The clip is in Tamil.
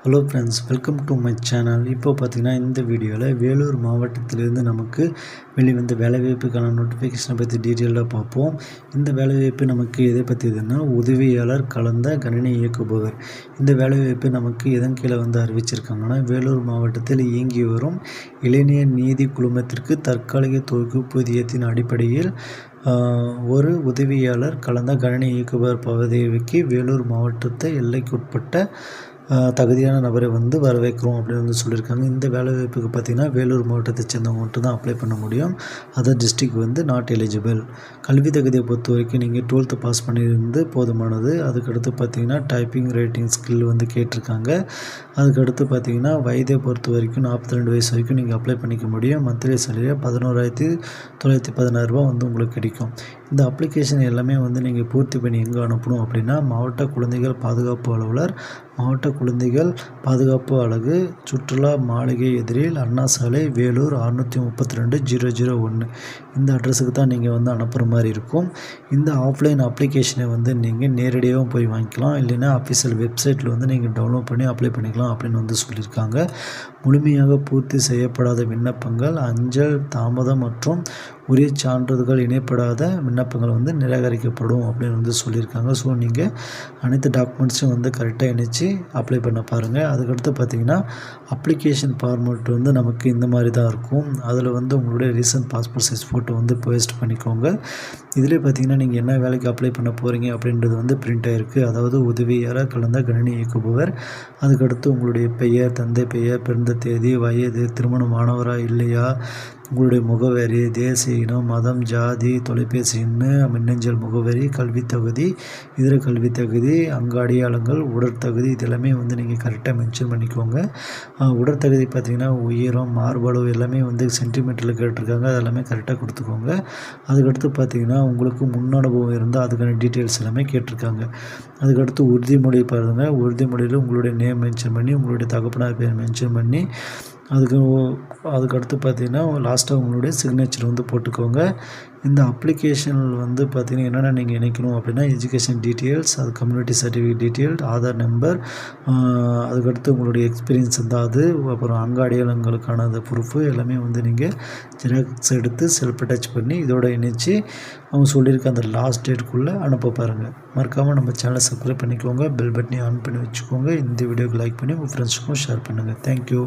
Hello friends, welcome to my channel. இப்போ பார்த்தீங்கன்னா இந்த வீடியோவில் வேலூர் மாவட்டத்திலேருந்து நமக்கு வெளிவந்த வேலைவாய்ப்புக்கான நோட்டிஃபிகேஷனை பற்றி டீட்டெயிலாக பார்ப்போம். இந்த வேலைவாய்ப்பு நமக்கு எதை பற்றியதுன்னா உதவியாளர் கலந்த கணினி இயக்குபவர். இந்த வேலைவாய்ப்பு நமக்கு எதன் கீழே வந்து அறிவிச்சிருக்காங்கன்னா, வேலூர் மாவட்டத்தில் இயங்கி வரும் இளைஞர் நீதி குழுமத்திற்கு தற்காலிக தொகுப்பூதியத்தின் அடிப்படையில் ஒரு உதவியாளர் கலந்த கணினி இயக்குபவர் பதவிக்கு வேலூர் மாவட்டத்தை எல்லைக்குட்பட்ட தகுதியான நபரை வந்து வரவேற்கிறோம் அப்படின்னு வந்து சொல்லியிருக்காங்க. இந்த வேலைவாய்ப்புக்கு பார்த்திங்கன்னா வேலூர் மாவட்டத்தை சேர்ந்தவங்க மட்டும் தான் அப்ளை பண்ண முடியும். அதர் டிஸ்ட்ரிக் வந்து நாட் எலிஜிபிள். கல்வி தகுதியை பொறுத்த வரைக்கும் நீங்கள் 12th பாஸ் பண்ணியிருந்து போதுமானது. அதுக்கடுத்து பார்த்திங்கன்னா டைப்பிங் ரைட்டிங் ஸ்கில் வந்து கேட்டிருக்காங்க. அதுக்கடுத்து பார்த்திங்கன்னா வயதை பொறுத்த வரைக்கும் 42 வயசு வரைக்கும் நீங்கள் அப்ளை பண்ணிக்க முடியும். மந்த்லி சேலரி 11,916 வந்து உங்களுக்கு கிடைக்கும். இந்த அப்ளிகேஷன் எல்லாமே வந்து நீங்கள் பூர்த்தி பண்ணி எங்கே அனுப்பணும் அப்படின்னா, மாவட்ட குழந்தைகள் பாதுகாப்பு அலுவலர், மாவட்ட குழந்தைகள் பாதுகாப்பு அலகு, சுற்றுலா மாளிகை எதிரில், அண்ணா சாலை, வேலூர் 632-001 இந்த அட்ரஸுக்கு தான் நீங்கள் வந்து அனுப்புகிற மாதிரி இருக்கும். இந்த ஆஃப்லைன் அப்ளிகேஷனை வந்து நீங்கள் நேரடியாகவும் போய் வாங்கிக்கலாம், இல்லைன்னா அஃபிஷியல் வெப்சைட்டில் வந்து நீங்கள் டவுன்லோட் பண்ணி அப்ளை பண்ணிக்கலாம் அப்படின்னு வந்து சொல்லியிருக்காங்க. முழுமையாக பூர்த்தி செய்யப்படாத விண்ணப்பங்கள், அஞ்சல் தாமதம் மற்றும் உரிய சான்றிதழ்கள் இணைப்படாத விண்ணப்பங்கள் வந்து நிராகரிக்கப்படும் அப்படின்னு வந்து சொல்லியிருக்காங்க. ஸோ நீங்கள் அனைத்து டாக்குமெண்ட்ஸையும் வந்து கரெக்டாக இணைச்சி அப்ளை பண்ண பாருங்கள். அதுக்கடுத்து பார்த்திங்கன்னா அப்ளிகேஷன் ஃபார்மேட் வந்து நமக்கு இந்த மாதிரி தான் இருக்கும். அதில் வந்து உங்களுடைய ரீசன்ட் பாஸ்போர்ட் சைஸ் ஃபோட்டோ வந்து பேஸ்ட் பண்ணிக்கோங்க. இதில் பார்த்திங்கன்னா நீங்கள் என்ன வேலைக்கு அப்ளை பண்ண போகிறீங்க அப்படின்றது வந்து பிரிண்ட் ஆகிருக்கு. அதாவது உதவியாளர் கலந்த கணினி இயக்குபவர். அதுக்கடுத்து உங்களுடைய பெயர், தந்தை பெயர், பிறந்த தேதி, வயது, திருமணமானவரா இல்லையா, உங்களுடைய முகவரி, தேசிய இனம், மதம், ஜாதி, தொலைபேசி எண், மின்னஞ்சல் முகவரி, கல்வித் தகுதி, இதர கல்வித் தகுதி, அடையாளங்கள், உடற்தகுதி இதெல்லாமே வந்து நீங்கள் கரெக்டாக மென்ஷன் பண்ணிக்கோங்க. உடற்தகுதி பார்த்திங்கன்னா உயரம், மார்பளவு எல்லாமே வந்து சென்டிமீட்டரில் கேட்டிருக்காங்க. அதெல்லாமே கரெக்டாக கொடுத்துக்கோங்க. அதுக்கடுத்து பார்த்திங்கன்னா உங்களுக்கு முன் அனுபவம் இருந்தால் அதுக்கான டீட்டெயில்ஸ் எல்லாமே கேட்டிருக்காங்க. அதுக்கடுத்து உறுதிமொழி பாருங்கள். உறுதிமொழியில் உங்களுடைய நேம் மென்ஷன் பண்ணி, உங்களுடைய தகப்பனார் பேர் மென்ஷன் பண்ணி, அதுக்கடுத்து பார்த்திங்கன்னா லாஸ்ட்டாக உங்களுடைய சிக்னேச்சர் வந்து போட்டுக்கோங்க. இந்த அப்ளிகேஷனில் வந்து பார்த்திங்கன்னா என்னென்ன நீங்கள் இணைக்கணும் அப்படின்னா, எஜுகேஷன் டீட்டெயில்ஸ், அது community certificate detail, Aadhaar number, அதுக்கடுத்து உங்களுடைய எக்ஸ்பீரியன்ஸ் இருந்தால் அது, அப்புறம் அடையாளங்களுக்கான அந்த ப்ரூஃபு எல்லாமே வந்து நீங்கள் ஜெராக்ஸ் எடுத்து செல்ஃப் அட்டாச் பண்ணி இதோட இணைச்சி அவங்க சொல்லியிருக்க அந்த லாஸ்ட் டேட்டுக்குள்ளே அனுப்ப பாருங்கள். மறக்காமல் நம்ம சேனலை சப்ஸ்கிரைப் பண்ணிக்கோங்க. பெல் பட்டனையும் ஆன் பண்ணி வச்சுக்கோங்க. இந்த வீடியோக்கு லைக் பண்ணி உங்கள் ஃப்ரெண்ட்ஸுக்கும் ஷேர் பண்ணுங்கள். தேங்க்யூ.